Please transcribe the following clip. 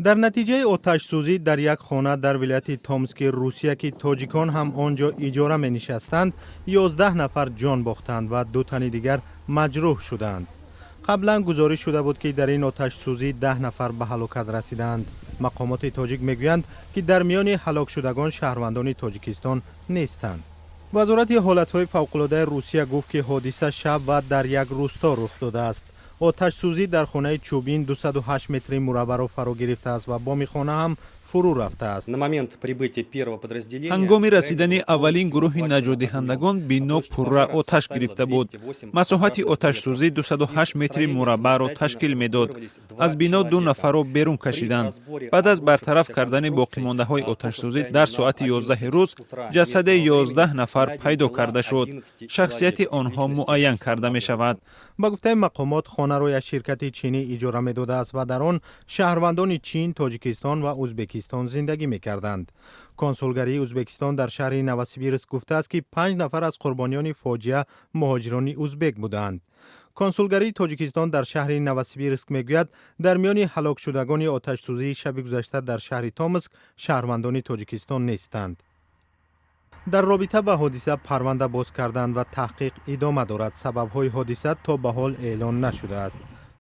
در نتیجه آتش‌سوزی در یک خانه در ولایت تومسک روسیه که تاجیکان هم آنجا اجاره می نشستند 11 نفر جان باختند و 2 تن دیگر مجروح شدند. قبلا گزارش شده بود که در این آتش‌سوزی 10 نفر به هلاکت رسیدند. مقامات تاجیک میگویند که در میان هلاک شدگان شهروندان تاجیکستان نیستند. وزارت حالت‌های فوق‌العاده روسیه گفت که حادثه شب و در یک روستا رخ داده است. آتش سوزی در خانه چوبین 208 متری مربع را فرا گرفته است و بام خانه هم فرو رفته است. هنگام رسیدن اولین گروه نجات دهندگان بنا پرره آتش گرفته بود. مساحت آتش سوزی 208 متر مربع را تشکیل میداد. از بنا 2 نفر را بیرون کشیدند. بعد از برطرف کردن باقی مانده های آتش سوزی در ساعت 11 روز جسد 11 نفر پیدا کرده شد. شخصیت آنها معین کرده می شود. با گفته مقامات خانه را یک شرکت چینی اجاره میداده است و در آن شهروندان چین، تاجیکستان و ازبکستان زندگی می‌کردند. کنسولگری ازبکستان در شهر نوسیبیرسک گفته است که 5 نفر از قربانیان فاجعه مهاجران ازبک بودند. کنسولگری تاجیکستان در شهر نوسیبیرسک میگوید در میان هلاک شدگان آتش سوزی شب گذشته در شهر تومسک شهروندان تاجیکستان نیستند. در رابطه با حادثه پرونده باز کردند و تحقیق ادامه دارد. سبب‌های حادثه تا به حال اعلان نشده است.